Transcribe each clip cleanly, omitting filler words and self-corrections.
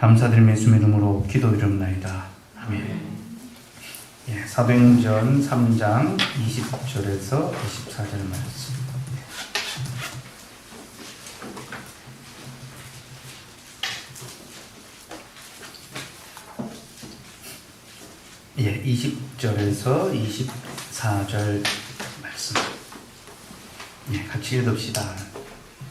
감사드리며 예수님의 이름으로 기도드립니다. 아멘. 예, 사도행전 3장 20절에서 24절 말씀. 예, 20절에서 24절 말씀. 예, 같이 읽읍시다.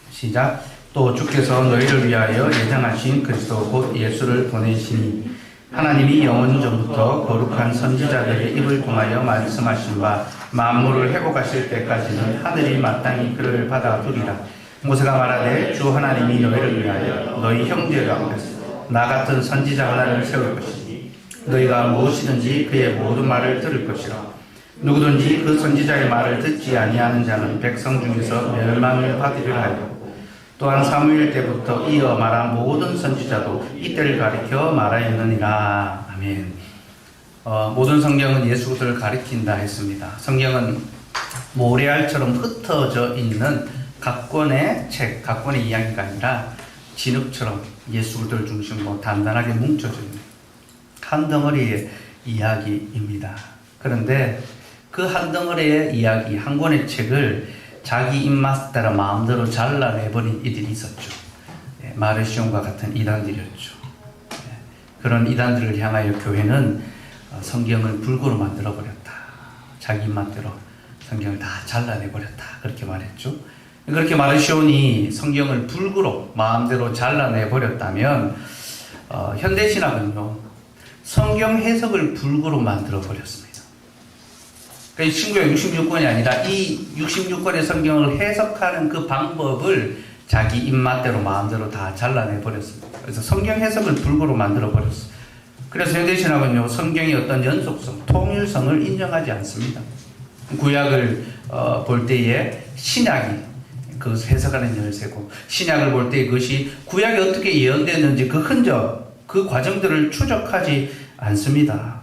시작. 또 주께서 너희를 위하여 예정하신 그리스도 곧 예수를 보내시니 하나님이 영원 전부터 거룩한 선지자들의 입을 통하여 말씀하신 바 만물을 회복하실 때까지는 하늘이 마땅히 그를 받아두리라. 모세가 말하되 주 하나님이 너희를 위하여 너희 형제 가운데서 나 같은 선지자 하나를 세울 것이니 너희가 무엇이든지 그의 모든 말을 들을 것이라. 누구든지 그 선지자의 말을 듣지 아니하는 자는 백성 중에서 멸망을 받으리라 하였고, 또한 사무엘 때부터 이어 말한 모든 선지자도 이때를 가리켜 말하였느니라. 아멘. 모든 성경은 예수 그리스도를 가리킨다 했습니다. 성경은 모래알처럼 흩어져 있는 각 권의 책, 각 권의 이야기가 아니라 진흙처럼 예수 그리스도를 중심으로 단단하게 뭉쳐져 있는 한 덩어리의 이야기입니다. 그런데 그 한 덩어리의 이야기, 한 권의 책을 자기 입맛 따라 마음대로 잘라내버린 이들이 있었죠. 마르시온과 같은 이단들이었죠. 그런 이단들을 향하여 교회는 성경을 불구로 만들어버렸다. 자기 입맛대로 성경을 다 잘라내버렸다. 그렇게 말했죠. 그렇게 마르시온이 성경을 불구로 마음대로 잘라내버렸다면 현대신학은요, 성경 해석을 불구로 만들어버렸습니다. 이 친구가 66권이 아니라 이 66권의 성경을 해석하는 그 방법을 자기 입맛대로 마음대로 다 잘라내버렸습니다. 그래서 성경 해석을 불구로 만들어버렸어요. 그래서 현대신학은요, 성경의 어떤 연속성, 통일성을 인정하지 않습니다. 구약을 볼 때에 신약이 그 해석하는 열쇠고, 신약을 볼 때 그것이 구약이 어떻게 예언됐는지 그 흔적, 그 과정들을 추적하지 않습니다.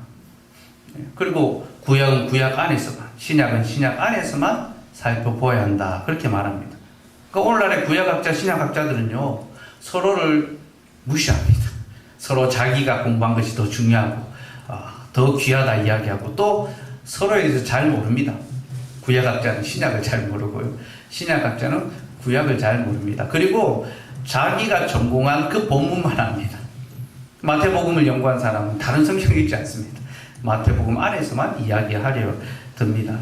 그리고 구약은 구약 안에서만, 신약은 신약 안에서만 살펴보아야 한다. 그렇게 말합니다. 그러니까 오늘날의 구약학자, 신약학자들은요, 서로를 무시합니다. 서로 자기가 공부한 것이 더 중요하고, 더 귀하다 이야기하고, 또 서로에 대해서 잘 모릅니다. 구약학자는 신약을 잘 모르고요. 신약학자는 구약을 잘 모릅니다. 그리고 자기가 전공한 그 본문만 합니다. 마태복음을 연구한 사람은 다른 성경 읽지 않습니다. 마태복음 안에서만 이야기하려 듭니다.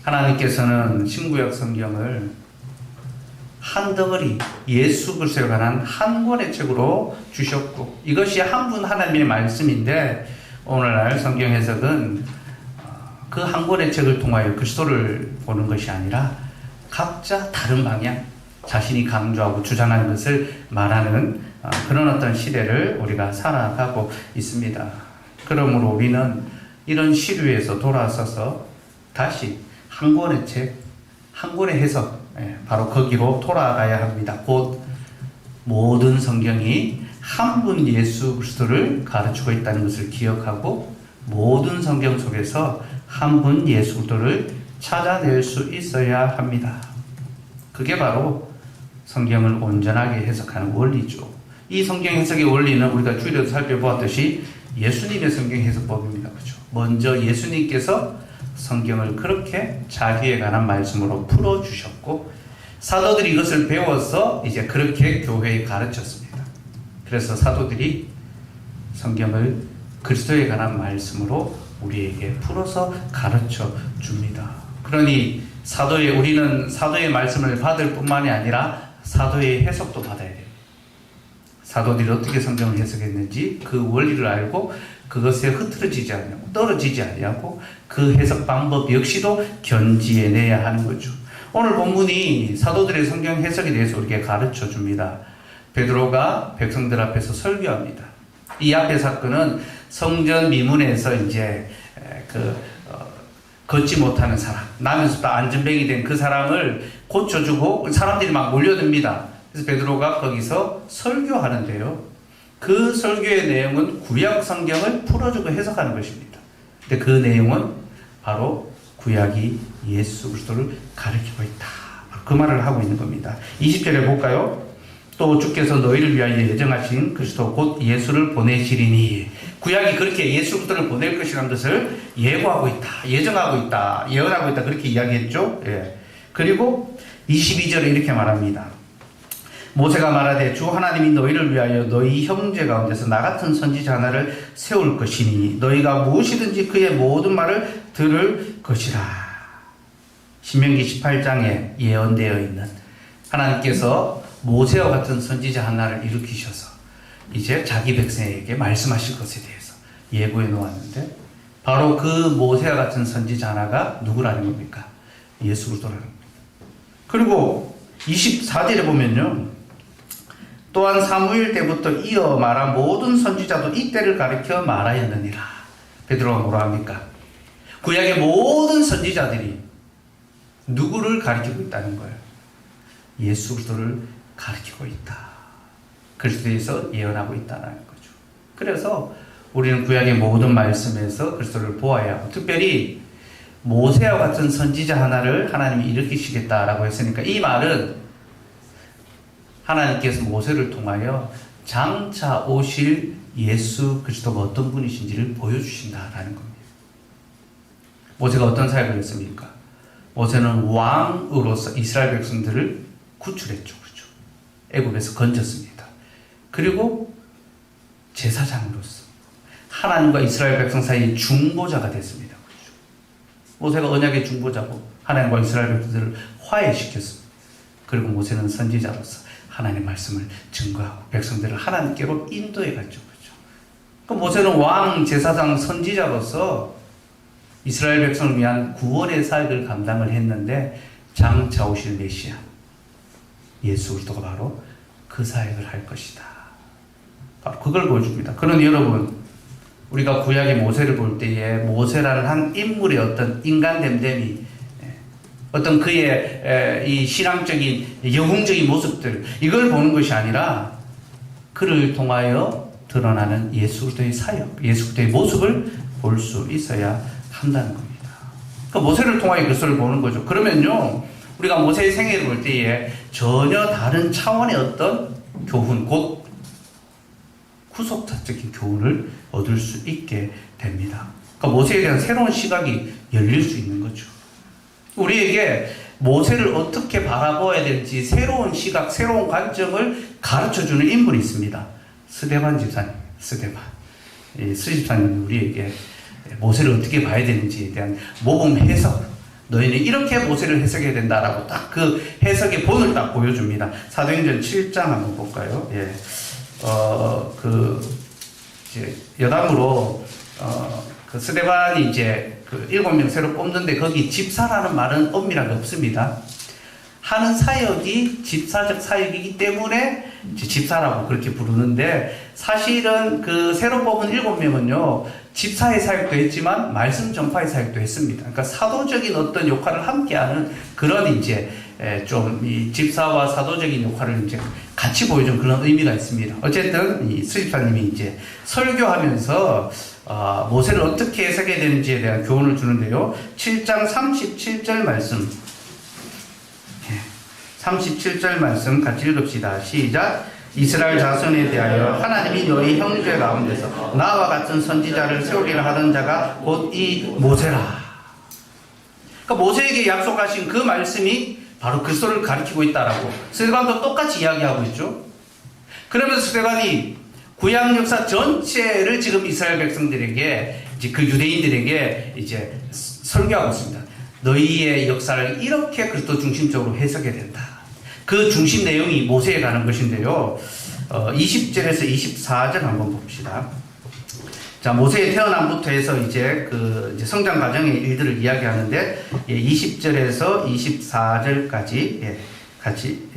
하나님께서는 신구약 성경을 한 덩어리 예수 그리스도에 관한 한 권의 책으로 주셨고, 이것이 한 분 하나님의 말씀인데, 오늘날 성경 해석은 그 한 권의 책을 통하여 그리스도를 보는 것이 아니라 각자 다른 방향, 자신이 강조하고 주장하는 것을 말하는 그런 어떤 시대를 우리가 살아가고 있습니다. 그러므로 우리는 이런 시류에서 돌아서서 다시 한 권의 책, 한 권의 해석, 바로 거기로 돌아가야 합니다. 곧 모든 성경이 한 분 예수 그리스도를 가르치고 있다는 것을 기억하고, 모든 성경 속에서 한 분 예수 그리스도를 찾아낼 수 있어야 합니다. 그게 바로 성경을 온전하게 해석하는 원리죠. 이 성경 해석의 원리는 우리가 주일에도 살펴보았듯이 예수님의 성경 해석법입니다. 그렇죠? 먼저 예수님께서 성경을 그렇게 자기에 관한 말씀으로 풀어주셨고, 사도들이 이것을 배워서 이제 그렇게 교회에 가르쳤습니다. 그래서 사도들이 성경을 그리스도에 관한 말씀으로 우리에게 풀어서 가르쳐 줍니다. 그러니 우리는 사도의 말씀을 받을 뿐만이 아니라 사도의 해석도 받아야 돼요. 사도들이 어떻게 성경을 해석했는지 그 원리를 알고 그것에 흐트러지지 않고 떨어지지 않고 그 해석 방법 역시도 견지해내야 하는 거죠. 오늘 본문이 사도들의 성경 해석에 대해서 우리에게 가르쳐 줍니다. 베드로가 백성들 앞에서 설교합니다. 이 앞의 사건은 성전 미문에서 이제 걷지 못하는 사람, 나면서도 안전뱅이 된 그 사람을 고쳐주고 사람들이 막 몰려듭니다. 그래서 베드로가 거기서 설교하는데요, 그 설교의 내용은 구약 성경을 풀어주고 해석하는 것입니다. 근데 그 내용은 바로 구약이 예수 그리스도를 가르치고 있다. 그 말을 하고 있는 겁니다. 20절에 볼까요? 또 주께서 너희를 위하여 예정하신 그리스도 곧 예수를 보내시리니. 구약이 그렇게 예수 그리스도를 보낼 것이라는 것을 예고하고 있다, 예정하고 있다, 예언하고 있다, 그렇게 이야기했죠. 예. 그리고 22절에 이렇게 말합니다. 모세가 말하되 주 하나님이 너희를 위하여 너희 형제 가운데서 나 같은 선지자 하나를 세울 것이니 너희가 무엇이든지 그의 모든 말을 들을 것이라. 신명기 18장에 예언되어 있는 하나님께서 모세와 같은 선지자 하나를 일으키셔서 이제 자기 백성에게 말씀하실 것에 대해서 예고해 놓았는데, 바로 그 모세와 같은 선지자 하나가 누구라는 겁니까? 예수 그리스도라는 겁니다. 그리고 24절에 보면요, 또한 사무엘 때부터 이어 말한 모든 선지자도 이때를 가리켜 말하였느니라. 베드로가 뭐라 합니까? 구약의 모든 선지자들이 누구를 가리키고 있다는 거예요? 예수 그리스도를 가리키고 있다. 그리스도에서 예언하고 있다는 거죠. 그래서 우리는 구약의 모든 말씀에서 그리스도를 보아야 하고, 특별히 모세와 같은 선지자 하나를 하나님이 일으키시겠다라고 했으니까, 이 말은 하나님께서 모세를 통하여 장차 오실 예수 그리스도가 어떤 분이신지를 보여주신다라는 겁니다. 모세가 어떤 사역을 했습니까? 모세는 왕으로서 이스라엘 백성들을 구출했죠. 그렇죠? 애굽에서 건졌습니다. 그리고 제사장으로서 하나님과 이스라엘 백성 사이의 중보자가 됐습니다. 그렇죠? 모세가 언약의 중보자고 하나님과 이스라엘 백성들을 화해시켰습니다. 그리고 모세는 선지자로서 하나님의 말씀을 증거하고 백성들을 하나님께로 인도해 갔죠. 그렇죠? 그 모세는 왕, 제사장, 선지자로서 이스라엘 백성을 위한 구원의 사역을 감당을 했는데, 장차 오실 메시아 예수 그리스도가 바로 그 사역을 할 것이다. 바로 그걸 보여줍니다. 그러니 여러분, 우리가 구약의 모세를 볼 때에 모세라는 한 인물의 어떤 인간됨됨이, 어떤 그의 이 신앙적인 영웅적인 모습들, 이걸 보는 것이 아니라 그를 통하여 드러나는 예수 그리스도의 사역, 예수 그리스도의 모습을 볼 수 있어야 한다는 겁니다. 그러니까 모세를 통하여 그리스도를 보는 거죠. 그러면요, 우리가 모세의 생애를 볼 때에 전혀 다른 차원의 어떤 교훈, 곧 구속사적인 교훈을 얻을 수 있게 됩니다. 그러니까 모세에 대한 새로운 시각이 열릴 수 있는 거죠. 우리에게 모세를 어떻게 바라보아야 될지 새로운 시각, 새로운 관점을 가르쳐주는 인물이 있습니다. 스데반 집사님, 스데반. 이 스집사님이 우리에게 모세를 어떻게 봐야 되는지에 대한 모범 해석, 너희는 이렇게 모세를 해석해야 된다라고 딱 그 해석의 본을 딱 보여줍니다. 사도행전 7장 한번 볼까요? 예. 이제 여담으로, 그 스데반이 이제 그 7명 새로 뽑는데 거기 집사라는 말은 엄밀하게 없습니다. 하는 사역이 집사적 사역이기 때문에 집사라고 그렇게 부르는데, 사실은 그 새로 뽑은 7명은요, 집사의 사역도 했지만 말씀 전파의 사역도 했습니다. 그러니까 사도적인 어떤 역할을 함께하는 그런 이제 좀 이 집사와 사도적인 역할을 이제 같이 보여준 그런 의미가 있습니다. 어쨌든 이 수집사님이 이제 설교하면서 모세를 어떻게 해석해야 되는지에 대한 교훈을 주는데요. 7장 37절 말씀. 37절 말씀 같이 읽읍시다. 시작. 이스라엘 자손에 대하여 하나님이 너희 형제 가운데서 나와 같은 선지자를 세우리라 하던 자가 곧 이 모세라. 그러니까 모세에게 약속하신 그 말씀이 바로 그리스도를 가리키고 있다라고 스데반도 똑같이 이야기하고 있죠. 그러면서 스데반이 구약 역사 전체를 지금 이스라엘 백성들에게, 이제 그 유대인들에게 이제 설교하고 있습니다. 너희의 역사를 이렇게 그리스도 중심적으로 해석해야 된다. 그 중심 내용이 모세에 관한 것인데요. 20절에서 24절 한번 봅시다. 자, 모세의 태어남부터 해서 이제 이제 성장 과정의 일들을 이야기하는데, 20절에서 24절까지 같이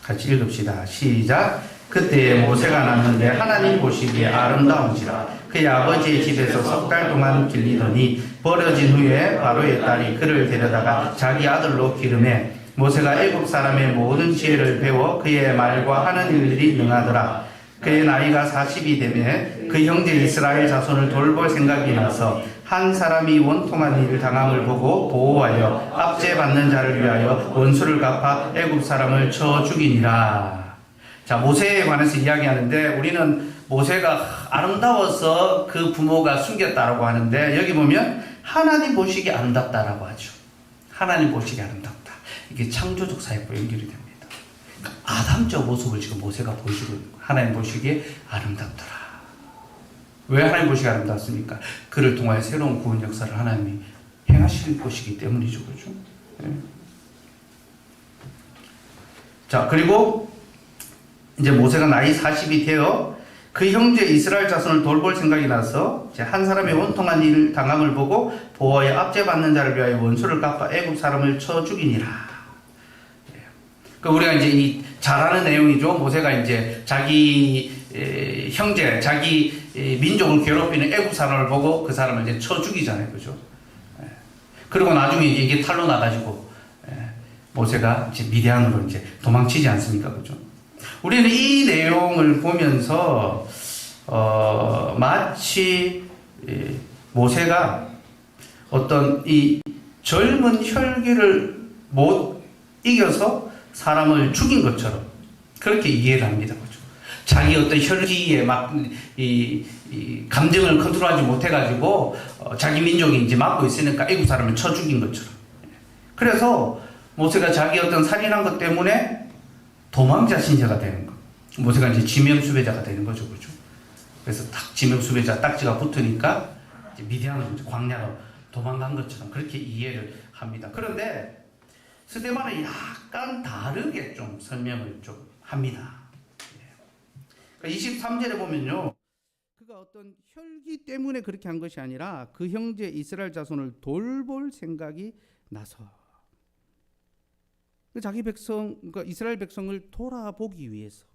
읽읍시다. 시작. 그때 모세가 낳는데 하나님 보시기에 아름다운지라. 그의 아버지의 집에서 석 달 동안 길리더니 버려진 후에 바로의 딸이 그를 데려다가 자기 아들로 기름해 모세가 애굽 사람의 모든 지혜를 배워 그의 말과 하는 일들이 능하더라. 그의 나이가 40이 되매 그 형제 이스라엘 자손을 돌볼 생각이 나서 한 사람이 원통한 일을 당함을 보고 보호하여 압제받는 자를 위하여 원수를 갚아 애굽 사람을 쳐 죽이니라. 자, 모세에 관해서 이야기하는데 우리는 모세가 아름다워서 그 부모가 숨겼다라고 하는데 여기 보면 하나님 보시기에 아름답다라고 하죠. 하나님 보시기에 아름답다. 이게 창조적 사역과 연결이 됩니다. 그러니까 아담적 모습을 지금 모세가 보여주고 있는 거예요. 하나님 보시기에 아름답더라. 왜 하나님 보시기에 아름답습니까? 그를 통하여 새로운 구원 역사를 하나님이 행하실 것이기 때문이죠. 그렇죠? 네. 자, 그리고 이제 모세가 나이 40이 되어 그 형제 이스라엘 자손을 돌볼 생각이 나서 한 사람이 원통한 일 당함을 보고 보호하여 압제받는 자를 위하여 원수를 갚아 애굽 사람을 쳐 죽이니라. 그 우리가 이제 이 잘 아는 내용이죠. 모세가 이제 자기 형제, 자기 민족을 괴롭히는 애굽 사람을 보고 그 사람을 이제 쳐 죽이잖아요, 그죠? 그리고 나중에 이게 탈로 나가지고 모세가 이제 미디안으로 이제 도망치지 않습니까, 그죠? 우리는 이 내용을 보면서 마치 모세가 어떤 이 젊은 혈기를 못 이겨서 사람을 죽인 것처럼 그렇게 이해를 합니다. 그죠? 자기 어떤 혈기에 막 이 감정을 컨트롤하지 못해가지고 자기 민족이 이제 막고 있으니까 애국 사람을 쳐 죽인 것처럼. 그래서 모세가 자기 어떤 살인한 것 때문에 도망자 신세가 되는 거. 모세가 이제 지명수배자가 되는 거죠, 그죠? 그래서 딱 지명수배자 딱지가 붙으니까 이제 미디안으로 광야로 도망간 것처럼 그렇게 이해를 합니다. 그런데 스데반은 약간 다르게 좀 설명을 좀 합니다. 23절에 보면요. 그가 어떤 혈기 때문에 그렇게 한 것이 아니라 그 형제 이스라엘 자손을 돌볼 생각이 나서 자기 백성, 그러니까 이스라엘 백성을 돌아보기 위해서.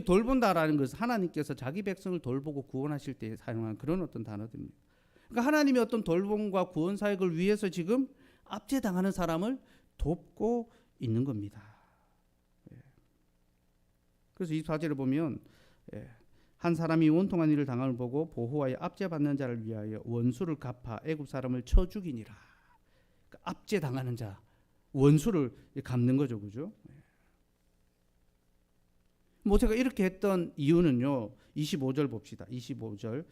돌본다라는 것은 하나님께서 자기 백성을 돌보고 구원하실 때 사용한 그런 어떤 단어들입니다. 그러니까 하나님의 어떤 돌봄과 구원 사역을 위해서 지금 압제당하는 사람을 돕고 있는 겁니다. 그래서 24절에 보면 한 사람이 원통한 일을 당함을 보고 보호하여 압제받는 자를 위하여 원수를 갚아 애굽 사람을 쳐 죽이니라. 그러니까 압제당하는 자, 원수를 갚는 거죠, 그죠? 모세가 이렇게 했던 이유는요. 25절 봅시다. 25절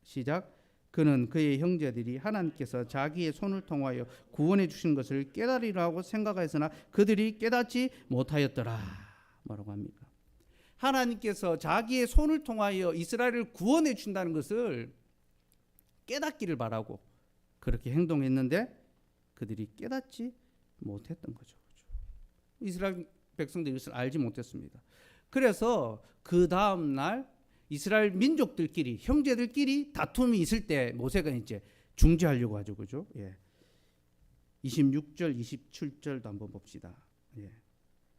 시작. 그는 그의 형제들이 하나님께서 자기의 손을 통하여 구원해 주신 것을 깨달으라고 생각하였으나 그들이 깨닫지 못하였더라. 뭐라고 합니까? 하나님께서 자기의 손을 통하여 이스라엘을 구원해 준다는 것을 깨닫기를 바라고 그렇게 행동했는데 그들이 깨닫지 못했던 거죠. 이스라엘 백성들이 이것을 알지 못했습니다. 그래서 그 다음 날 이스라엘 민족들끼리 형제들끼리 다툼이 있을 때 모세가 이제 중재하려고 하죠, 그죠? 26절, 27절도 한번 봅시다.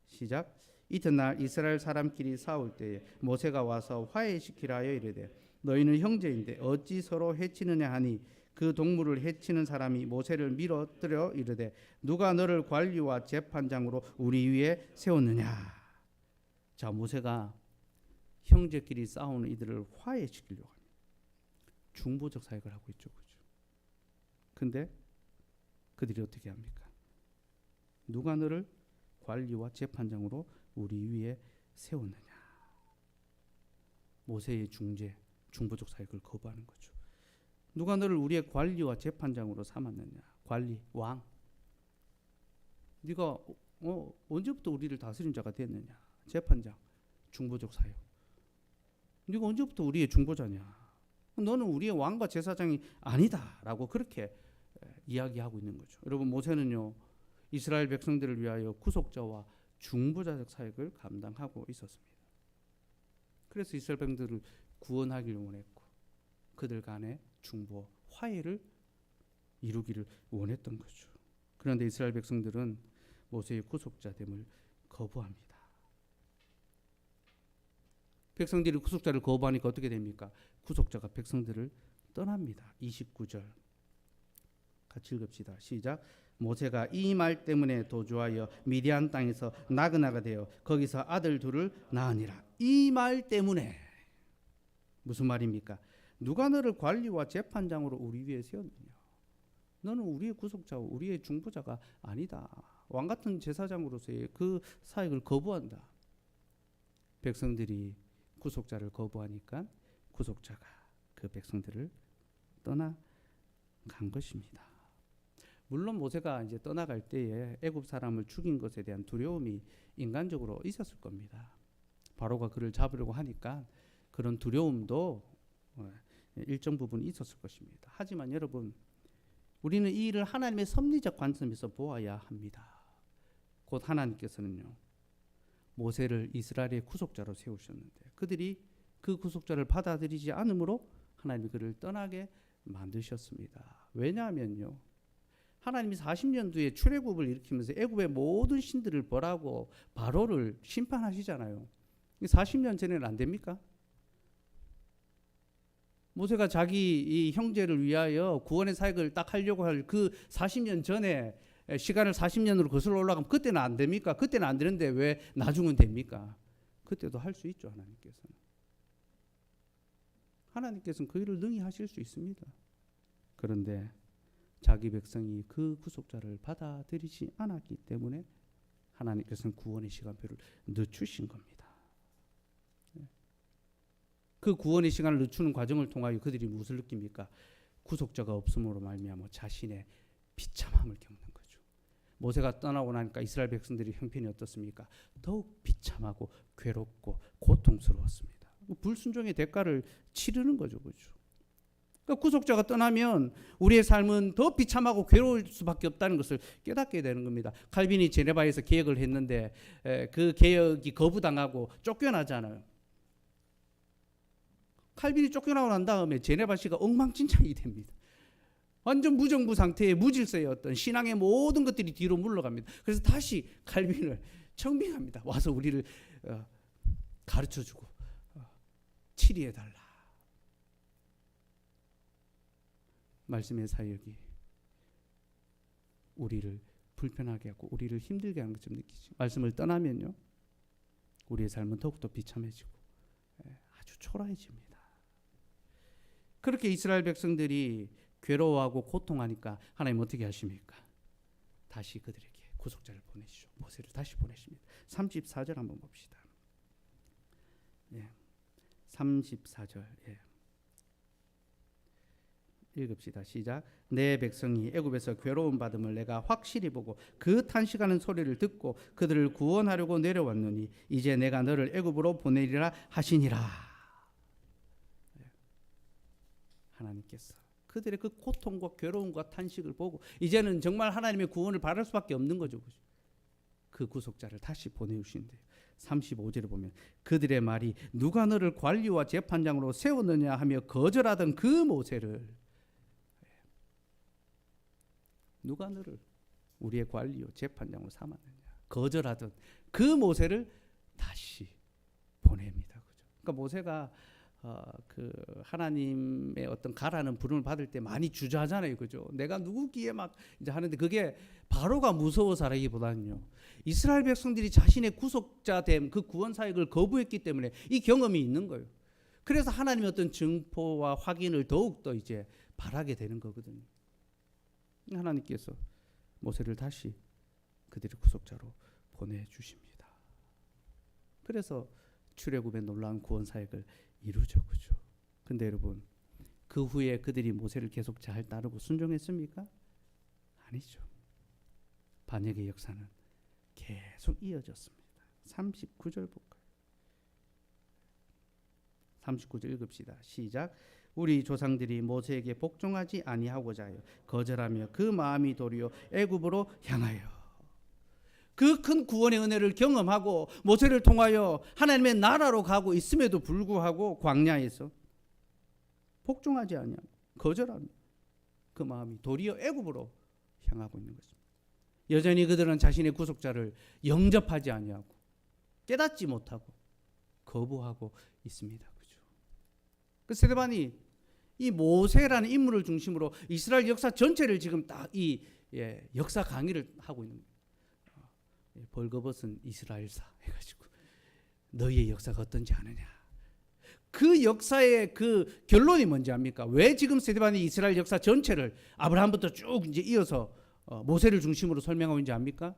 시작. 이튿날 이스라엘 사람끼리 싸울 때에 모세가 와서 화해시키라 하여 이르되 너희는 형제인데 어찌 서로 해치느냐 하니 그 동물을 해치는 사람이 모세를 밀어뜨려 이르되 누가 너를 관리와 재판장으로 우리 위에 세웠느냐. 자, 모세가 형제끼리 싸우는 이들을 화해시키려고 합니다. 중보적 사역을 하고 있죠, 그죠? 근데 그들이 어떻게 합니까? 누가 너를 관리와 재판장으로 우리 위에 세웠느냐. 모세의 중보적 사역을 거부하는 거죠. 누가 너를 우리의 관리와 재판장으로 삼았느냐. 관리, 왕. 네가 언제부터 우리를 다스린 자가 됐느냐. 재판장, 중보적 사역. 네가 언제부터 우리의 중보자냐. 너는 우리의 왕과 제사장이 아니다라고 그렇게 이야기하고 있는 거죠. 여러분, 모세는요 이스라엘 백성들을 위하여 구속자와 중보자적 사역을 감당하고 있었습니다. 그래서 이스라엘 백성들을 구원하기를 원했고 그들 간의 중보, 화해를 이루기를 원했던 거죠. 그런데 이스라엘 백성들은 모세의 구속자됨을 거부합니다. 백성들이 구속자를 거부하니까 어떻게 됩니까? 구속자가 백성들을 떠납니다. 29절 같이 읽읍시다. 시작. 모세가 이 말 때문에 도주하여 미디안 땅에서 나그나가 되어 거기서 아들 둘을 낳으니라. 이 말 때문에 무슨 말입니까? 누가 너를 관리와 재판장으로 우리 위에 세웠느냐? 너는 우리의 구속자고 우리의 중보자가 아니다. 왕 같은 제사장으로서의 그 사역을 거부한다. 백성들이 구속자를 거부하니까 구속자가 그 백성들을 떠나간 것입니다. 물론 모세가 이제 떠나갈 때에 애굽 사람을 죽인 것에 대한 두려움이 인간적으로 있었을 겁니다. 바로가 그를 잡으려고 하니까 그런 두려움도 일정 부분 있었을 것입니다. 하지만 여러분, 우리는 이 일을 하나님의 섭리적 관점에서 보아야 합니다. 곧 하나님께서는요, 모세를 이스라엘의 구속자로 세우셨는데 그들이 그 구속자를 받아들이지 않으므로 하나님이 그를 떠나게 만드셨습니다. 왜냐하면요, 하나님이 40년 뒤에 출애굽을 일으키면서 애굽의 모든 신들을 벌하고 바로를 심판하시잖아요. 40년 전에는 안 됩니까? 모세가 자기 이 형제를 위하여 구원의 사역을 딱 하려고 할 그 40년 전에 시간을 40년으로 거슬러 올라가면 그때는 안 됩니까? 그때는 안 되는데 왜 나중은 됩니까? 그때도 할 수 있죠, 하나님께서는. 하나님께서는 그 일을 능히 하실 수 있습니다. 그런데 자기 백성이 그 구속자를 받아들이지 않았기 때문에 하나님께서는 구원의 시간표를 늦추신 겁니다. 그 구원의 시간을 늦추는 과정을 통하여 그들이 무엇을 느낍니까? 구속자가 없음으로 말미암아 자신의 비참함을 겪는 거죠. 모세가 떠나고 나니까 이스라엘 백성들의 형편이 어떻습니까? 더욱 비참하고 괴롭고 고통스러웠습니다. 불순종의 대가를 치르는 거죠, 그렇죠? 그러니까 구속자가 떠나면 우리의 삶은 더 비참하고 괴로울 수밖에 없다는 것을 깨닫게 되는 겁니다. 칼빈이 제네바에서 개혁을 했는데 그 개혁이 거부당하고 쫓겨나잖아요. 칼빈이 쫓겨나고 난 다음에 제네바시가 엉망진창이 됩니다. 완전 무정부 상태의 무질서의 어떤 신앙의 모든 것들이 뒤로 물러갑니다. 그래서 다시 칼빈을 청빙합니다. 와서 우리를 가르쳐주고 치리해달라. 말씀의 사역이 우리를 불편하게 하고 우리를 힘들게 하는 것처럼 느끼죠. 말씀을 떠나면요, 우리의 삶은 더욱더 비참해지고 아주 초라해집니다. 그렇게 이스라엘 백성들이 괴로워하고 고통하니까 하나님 어떻게 하십니까? 다시 그들에게 구속자를 보내시죠. 모세를 다시 보내십니다. 34절 한번 봅시다. 34절. 읽읍시다. 시작. 내 백성이 애굽에서 괴로움 받음을 내가 확실히 보고 그 탄식하는 소리를 듣고 그들을 구원하려고 내려왔노니 이제 내가 너를 애굽으로 보내리라 하시니라. 하나님께서 그들의 그 고통과 괴로움과 탄식을 보고 이제는 정말 하나님의 구원을 바랄 수밖에 없는 거죠. 그 구속자를 다시 보내주신대요. 35절에 보면 그들의 말이 누가 너를 관리와 재판장으로 세웠느냐 하며 거절하던 그 모세를, 누가 너를 우리의 관리요 재판장으로 삼았느냐 거절하던 그 모세를 다시 보냅니다. 그죠? 그러니까 모세가 그 하나님의 어떤 가라는 부름을 받을 때 많이 주저하잖아요, 그죠? 내가 누구기에 막 이제 하는데 그게 바로가 무서워서라기보다는요, 이스라엘 백성들이 자신의 구속자됨 그 구원 사역을 거부했기 때문에 이 경험이 있는 거예요. 그래서 하나님의 어떤 증포와 확인을 더욱 더 이제 바라게 되는 거거든요. 하나님께서 모세를 다시 그들의 구속자로 보내주십니다. 그래서 출애굽의 놀라운 구원 사역을 이루죠, 그죠? 근데 여러분, 그 후에 그들이 모세를 계속 잘 따르고 순종했습니까? 아니죠. 반역의 역사는 계속 이어졌습니다. 39절 볼까요? 39절 읽읍시다. 시작. 우리 조상들이 모세에게 복종하지 아니하고자 하여 거절하며 그 마음이 도리어 애굽으로 향하여, 그 큰 구원의 은혜를 경험하고 모세를 통하여 하나님의 나라로 가고 있음에도 불구하고 광야에서 복종하지 아니하고 거절하며 그 마음이 도리어 애굽으로 향하고 있는 것입니다. 여전히 그들은 자신의 구속자를 영접하지 아니하고 깨닫지 못하고 거부하고 있습니다. 그죠? 그 세대반이 이 모세라는 인물을 중심으로 이스라엘 역사 전체를 지금 딱 이 역사 강의를 하고 있는 거예요. 벌거벗은 이스라엘사 해가지고 너희의 역사가 어떤지 아느냐. 그 역사의 그 결론이 뭔지 압니까? 왜 지금 스데반이 이스라엘 역사 전체를 아브라함부터 쭉 이제 이어서 모세를 중심으로 설명하고 있는지 압니까?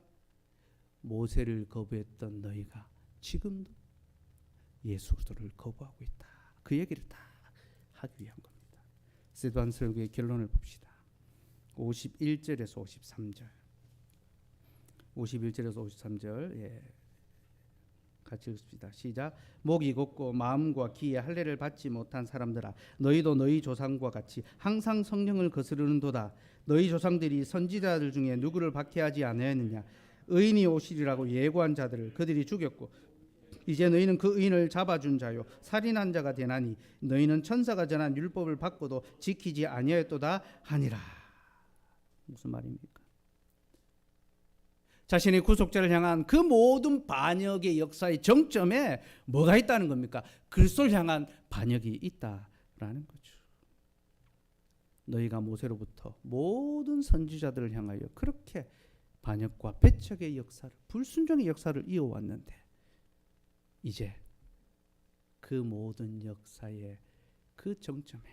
모세를 거부했던 너희가 지금도 예수 그리스도를 거부하고 있다. 그 얘기를 다 하기 위한 겁니다. 스데반 설교의 결론을 봅시다. 51절에서 53절. 51절에서 53절. 예. 같이 읽읍시다. 시작. 목이 곱고 마음과 귀에 할례를 받지 못한 사람들아, 너희도 너희 조상과 같이 항상 성령을 거스르는도다. 너희 조상들이 선지자들 중에 누구를 박해하지 않았느냐? 의인이 오시리라고 예고한 자들을 그들이 죽였고, 이제 너희는 그 의인을 잡아준 자요 살인한 자가 되나니 너희는 천사가 전한 율법을 받고도 지키지 아니하였도다 하니라. 무슨 말입니까? 자신의 구속자를 향한 그 모든 반역의 역사의 정점에 뭐가 있다는 겁니까? 그리스도를 향한 반역이 있다라는 거죠. 너희가 모세로부터 모든 선지자들을 향하여 그렇게 반역과 배척의 역사를, 불순종의 역사를 이어왔는데, 이제 그 모든 역사의 그 정점에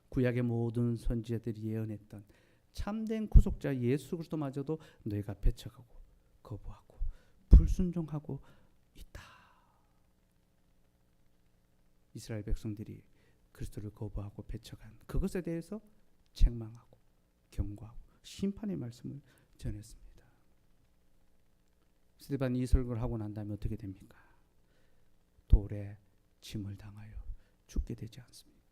구약의 모든 선지자들이 예언했던 참된 구속자 예수 그리스도마저도 너희가 배척하고 거부하고 불순종하고 있다. 이스라엘 백성들이 그리스도를 거부하고 배척한 그것에 대해서 책망하고 경고하고 심판의 말씀을 전했습니다. 스데반이 이 설교를 하고 난 다음에 어떻게 됩니까? 돌에 침을 당하여 죽게 되지 않습니까?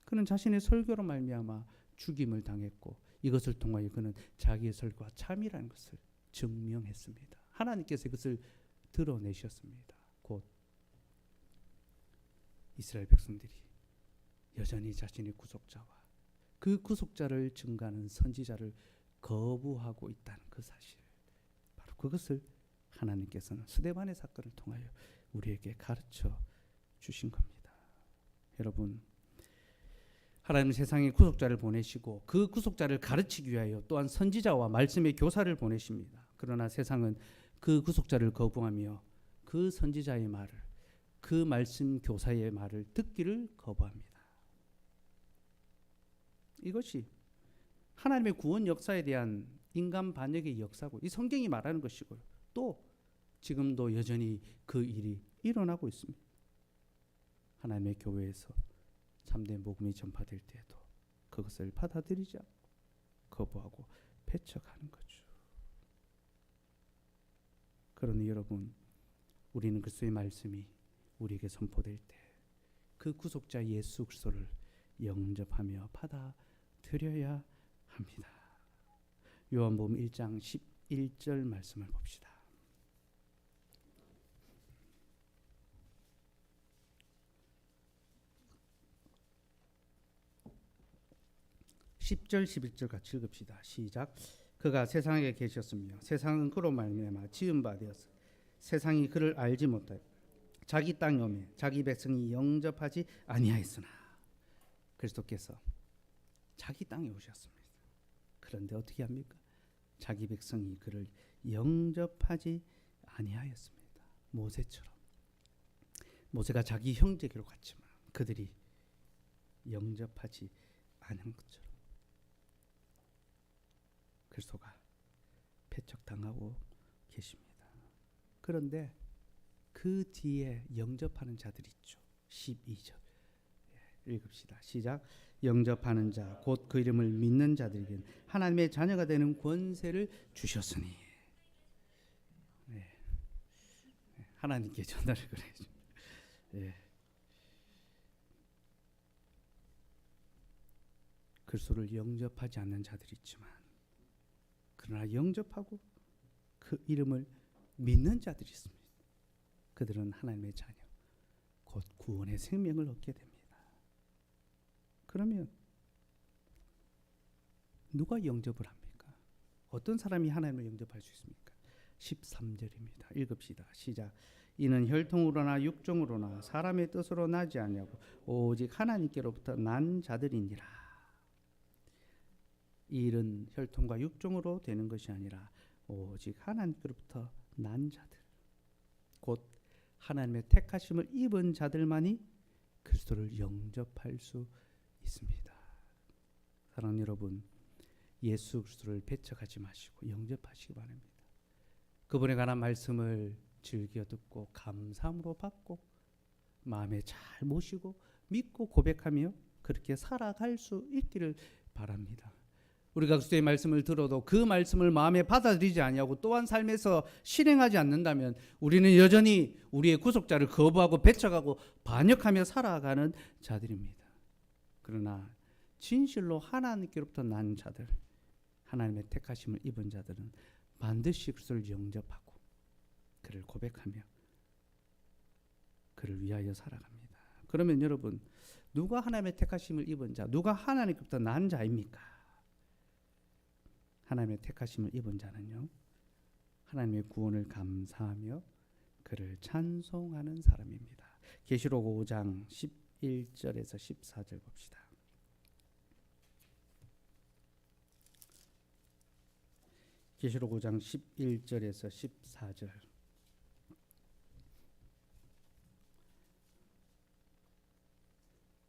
그는 자신의 설교로 말미암아 죽임을 당했고, 이것을 통하여 그는 자기의 설교가 참이라는 것을 증명했습니다. 하나님께서 이것을 드러내셨습니다. 곧 이스라엘 백성들이 여전히 자신의 구속자와 그 구속자를 증거하는 선지자를 거부하고 있다는 그 사실, 바로 그것을 하나님께서는 스데반의 사건을 통하여 우리에게 가르쳐 주신 겁니다. 여러분, 하나님은 세상에 구속자를 보내시고 그 구속자를 가르치기 위하여 또한 선지자와 말씀의 교사를 보내십니다. 그러나 세상은 그 구속자를 거부하며 그 선지자의 말을, 그 말씀 교사의 말을 듣기를 거부합니다. 이것이 하나님의 구원 역사에 대한 인간 반역의 역사고, 이 성경이 말하는 것이고요. 또 지금도 여전히 그 일이 일어나고 있습니다. 하나님의 교회에서 참된 복음이 전파될 때에도 그것을 받아들이지 않고 거부하고 배척하는 거죠. 그러니 여러분, 우리는 그리스도의 말씀이 우리에게 선포될 때 그 구속자 예수 그리스도를 영접하며 받아들여야 합니다. 요한복음 1장 11절 말씀을 봅시다. 10절 11절 같이 읽읍시다. 시작. 그가 세상에 계셨으며 세상은 그로 말미암아 지은 바 되었으 세상이 그를 알지 못하여 자기 땅에 오매 자기 백성이 영접하지 아니하였으나, 그리스도께서 자기 땅에 오셨습니다. 그런데 어떻게 합니까? 자기 백성이 그를 영접하지 아니하였습니다. 모세처럼, 모세가 자기 형제에게로 갔지만 그들이 영접하지 않은 것처럼 그리스도가 배척당하고 계십니다. 그런데 그 뒤에 영접하는 자들이 있죠. 12절 읽읍시다. 시작. 영접하는 자 곧 그 이름을 믿는 자들에게는 하나님의 자녀가 되는 권세를 주셨으니. 네. 하나님께 전달을 그래야죠. 네. 그리스도를 영접하지 않는 자들이 있지만, 그러나 영접하고 그 이름을 믿는 자들이 있습니다. 그들은 하나님의 자녀, 곧 구원의 생명을 얻게 됩니다. 그러면 누가 영접을 합니까? 어떤 사람이 하나님을 영접할 수 있습니까? 13절입니다. 읽읍시다. 시작. 이는 혈통으로나 육종으로나 사람의 뜻으로 나지 아니하고 오직 하나님께로부터 난 자들이니라. 이 일은 혈통과 육종으로 되는 것이 아니라 오직 하나님께로부터 난 자들, 곧 하나님의 택하심을 입은 자들만이 그리스도를 영접할 수 있습니다. 사랑하는 여러분, 예수 그리스도를 배척하지 마시고 영접하시기 바랍니다. 그분에 관한 말씀을 즐겨 듣고 감사함으로 받고 마음에 잘 모시고 믿고 고백하며 그렇게 살아갈 수 있기를 바랍니다. 우리가 그리스도의 말씀을 들어도 그 말씀을 마음에 받아들이지 아니하고 또한 삶에서 실행하지 않는다면 우리는 여전히 우리의 구속자를 거부하고 배척하고 반역하며 살아가는 자들입니다. 그러나 진실로 하나님께로부터 난 자들, 하나님의 택하심을 입은 자들은 반드시 그리스도를 영접하고 그를 고백하며 그를 위하여 살아갑니다. 그러면 여러분, 누가 하나님의 택하심을 입은 자, 누가 하나님께로부터 난 자입니까? 하나님의 택하심을 입은 자는요, 하나님의 구원을 감사하며 그를 찬송하는 사람입니다. 계시록 5장 11절에서 14절 봅시다. 계시록 5장 11절에서 14절.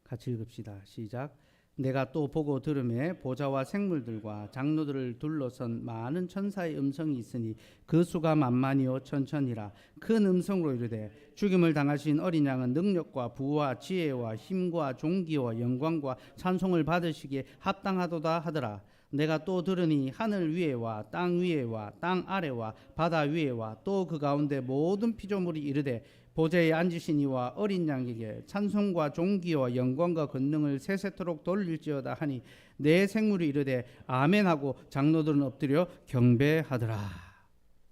같이 읽읍시다. 시작. 내가 또 보고 들음에 보좌와 생물들과 장로들을 둘러선 많은 천사의 음성이 있으니 그 수가 만만이요 천천이라. 큰 음성으로 이르되 죽임을 당하신 어린 양은 능력과 부와 지혜와 힘과 존귀와 영광과 찬송을 받으시기에 합당하도다 하더라. 내가 또 들으니 하늘 위에와 땅 위에와 땅 아래와 바다 위에와 또 그 가운데 모든 피조물이 이르되 보좌에 앉으신 이와 어린 양에게 찬송과 존귀와 영광과 권능을 세세토록 돌릴지어다 하니 내 생물이 이르되 아멘하고 장로들은 엎드려 경배하더라.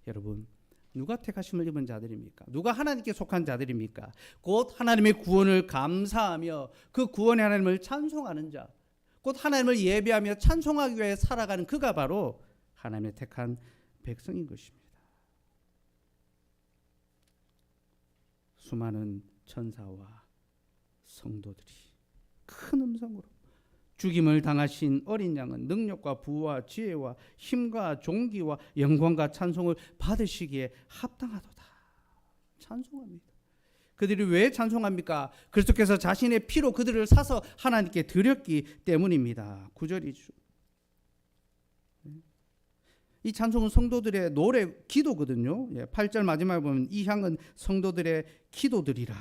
여러분, 누가 택하심을 입은 자들입니까? 누가 하나님께 속한 자들입니까? 곧 하나님의 구원을 감사하며 그 구원의 하나님을 찬송하는 자, 곧 하나님을 예배하며 찬송하기 위해 살아가는 그가 바로 하나님의 택한 백성인 것입니다. 수많은 천사와 성도들이 큰 음성으로 죽임을 당하신 어린 양은 능력과 부와 지혜와 힘과 존귀와 영광과 찬송을 받으시기에 합당하도다. 찬송합니다. 그들이 왜 찬송합니까? 그리스도께서 자신의 피로 그들을 사서 하나님께 드렸기 때문입니다. 9절이죠. 이 찬송은 성도들의 노래, 기도거든요. 8절 마지막에 보면 이 향은 성도들의 기도들이라.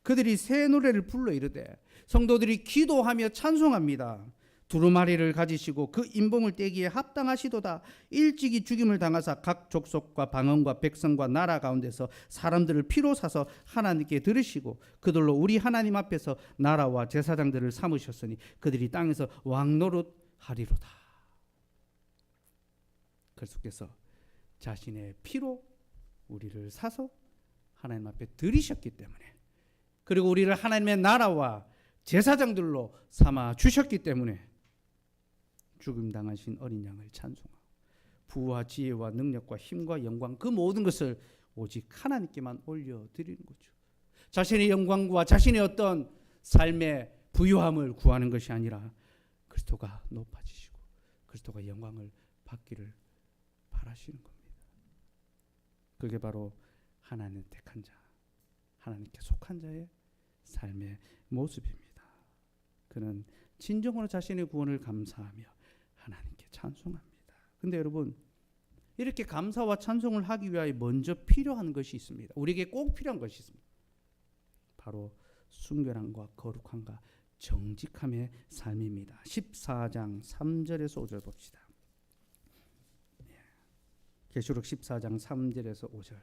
그들이 새 노래를 불러 이르되 성도들이 기도하며 찬송합니다. 두루마리를 가지시고 그 인봉을 떼기에 합당하시도다. 일찍이 죽임을 당하사 각 족속과 방언과 백성과 나라 가운데서 사람들을 피로 사서 하나님께 들으시고 그들로 우리 하나님 앞에서 나라와 제사장들을 삼으셨으니 그들이 땅에서 왕노릇 하리로다. 그리스도께서 자신의 피로 우리를 사서 하나님 앞에 들이셨기 때문에, 그리고 우리를 하나님의 나라와 제사장들로 삼아 주셨기 때문에 죽임 당하신 어린 양을 찬송하고 부와 지혜와 능력과 힘과 영광 그 모든 것을 오직 하나님께만 올려드리는 거죠. 자신의 영광과 자신의 어떤 삶의 부유함을 구하는 것이 아니라 그리스도가 높아지시고 그리스도가 영광을 받기를 바라시는 겁니다. 그게 바로 하나님 택한 자, 하나님께 속한 자의 삶의 모습입니다. 그는 진정으로 자신의 구원을 감사하며 하나님께 찬송합니다. 근데 여러분, 이렇게 감사와 찬송을 하기 위하여 먼저 필요한 것이 있습니다. 우리에게 꼭 필요한 것이 있습니다. 바로 순결함과 거룩함과 정직함의 삶입니다. 14장 3절에서 5절 봅시다. 계시록 14장 3절에서 5절.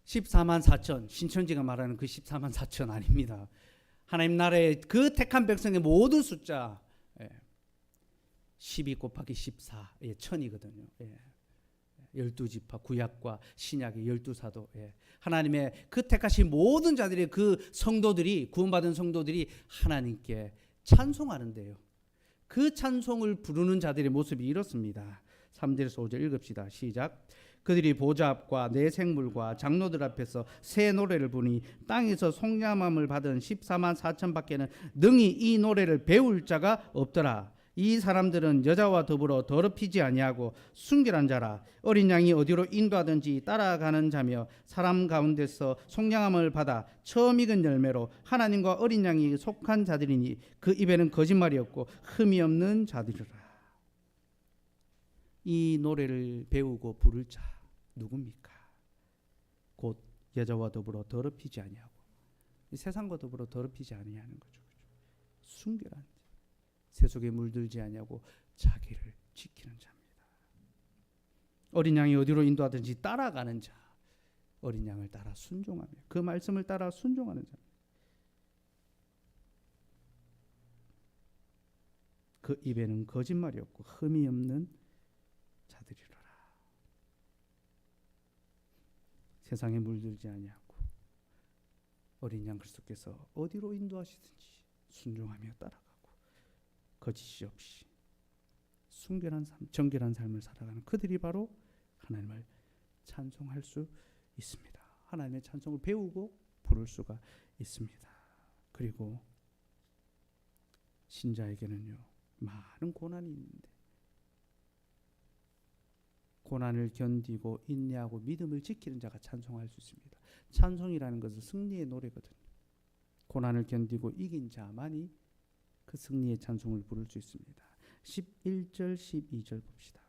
14만 4천, 신천지가 말하는 그 14만 4천 아닙니다. 하나님 나라의 그 택한 백성의 모든 숫자 12 곱하기 14의 천이거든요. 12지파 구약과 신약의 12사도, 하나님의 그 택하신 모든 자들의 그 성도들이, 구원받은 성도들이 하나님께 찬송하는데요. 그 찬송을 부르는 자들의 모습이 이렇습니다. 3절에서 5절 읽읍시다. 시작. 그들이 보좌 앞과 내 생물과 장로들 앞에서 새 노래를 부르니 땅에서 속량함을 받은 14만 4천 밖에는 능히 이 노래를 배울 자가 없더라. 이 사람들은 여자와 더불어 더럽히지 아니하고 순결한 자라. 어린 양이 어디로 인도하든지 따라가는 자며 사람 가운데서 속량함을 받아 처음 익은 열매로 하나님과 어린 양이 속한 자들이니 그 입에는 거짓말이 없고 흠이 없는 자들이라. 이 노래를 배우고 부를 자 누굽니까? 곧 여자와 더불어 더럽히지 아니하고 세상과 더불어 더럽히지 아니하는 거죠. 순결한 자, 세속에 물들지 아니하고 자기를 지키는 자입니다. 어린 양이 어디로 인도하든지 따라가는 자, 어린 양을 따라 순종하며 그 말씀을 따라 순종하는 자. 그 입에는 거짓말이 없고 흠이 없는 자들이로라. 세상에 물들지 아니하고 어린 양 그리스도께서 어디로 인도하시든지 순종하며 따라가고 거짓이 없이 순결한 삶, 정결한 삶을 살아가는 그들이 바로 하나님을 찬송할 수 있습니다. 하나님의 찬송을 배우고 부를 수가 있습니다. 그리고 신자에게는요, 많은 고난이 있는데 고난을 견디고 인내하고 믿음을 지키는 자가 찬송할 수 있습니다. 찬송이라는 것은 승리의 노래거든요. 고난을 견디고 이긴 자만이 그 승리의 찬송을 부를 수 있습니다. 11절 12절 봅시다.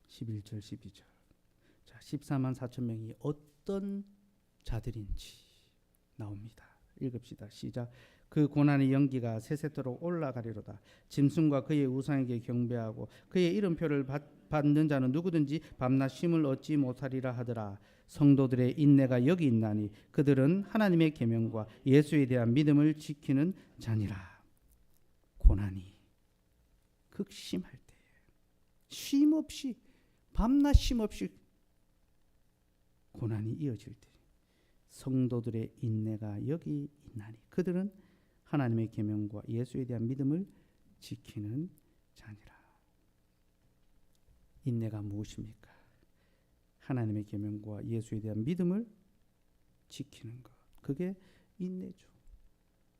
11절 12절. 자, 14만 4천 명이 어떤 자들인지 나옵니다. 읽읍시다. 시작. 그 고난의 연기가 세세토록 올라가리로다. 짐승과 그의 우상에게 경배하고 그의 이름표를 받는 자는 누구든지 밤낮 쉼을 얻지 못하리라 하더라. 성도들의 인내가 여기 있나니 그들은 하나님의 계명과 예수에 대한 믿음을 지키는 자니라. 고난이 극심할 때에 쉼없이 밤낮 쉼없이 고난이 이어질 때 성도들의 인내가 여기 있나니 그들은 하나님의 계명과 예수에 대한 믿음을 지키는 자니라. 인내가 무엇입니까? 하나님의 계명과 예수에 대한 믿음을 지키는 것. 그게 인내죠.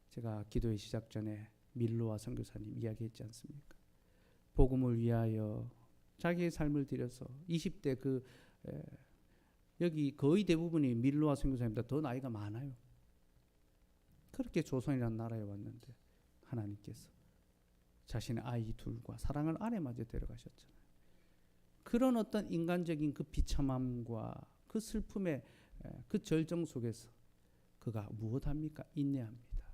제가 기도의 시작 전에 밀로아 선교사님 이야기했지 않습니까? 복음을 위하여 자기의 삶을 들여서 20대 여기 거의 대부분이 밀로아 선교사님보다 더 나이가 많아요. 그렇게 조선이라는 나라에 왔는데 하나님께서 자신의 아이 둘과 사랑하는 아내마저 데려가셨잖아요. 그런 어떤 인간적인 그 비참함과 그 슬픔의 그 절정 속에서 그가 무엇합니까? 인내합니다.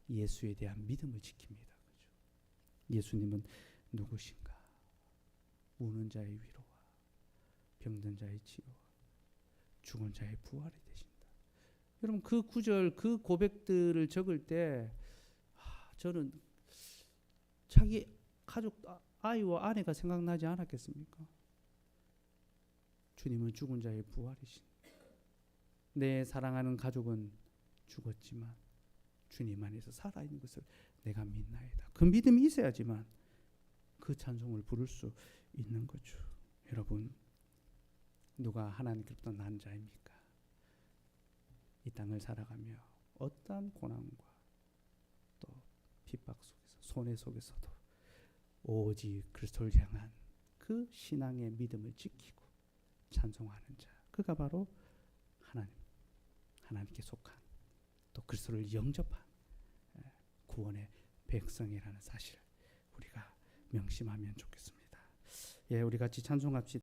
예수에 대한 믿음을 지킵니다. 그죠? 예수님은 누구신가? 우는 자의 위로와 병든 자의 치유와 죽은 자의 부활이 되신다. 여러분 그 구절 그 고백들을 적을 때 저는 자기 가족 아이와 아내가 생각나지 않았겠습니까? 주님은 죽은 자의 부활이신. 내 사랑하는 가족은 죽었지만 주님 안에서 살아있는 것을 내가 믿나이다. 그 믿음이 있어야지만 그 찬송을 부를 수 있는 거죠. 여러분 누가 하나님께로부터 난 자입니까? 이 땅을 살아가며 어떠한 고난과 또 핍박 속에서 손해 속에서도 오직 그리스도를 향한 그 신앙의 믿음을 지키고 찬송하는 자, 그가 바로 하나님께 속한 또 그리스도를 영접한 구원의 백성이라는 사실 우리가 명심하면 좋겠습니다. 예, 우리 같이 찬송합시다.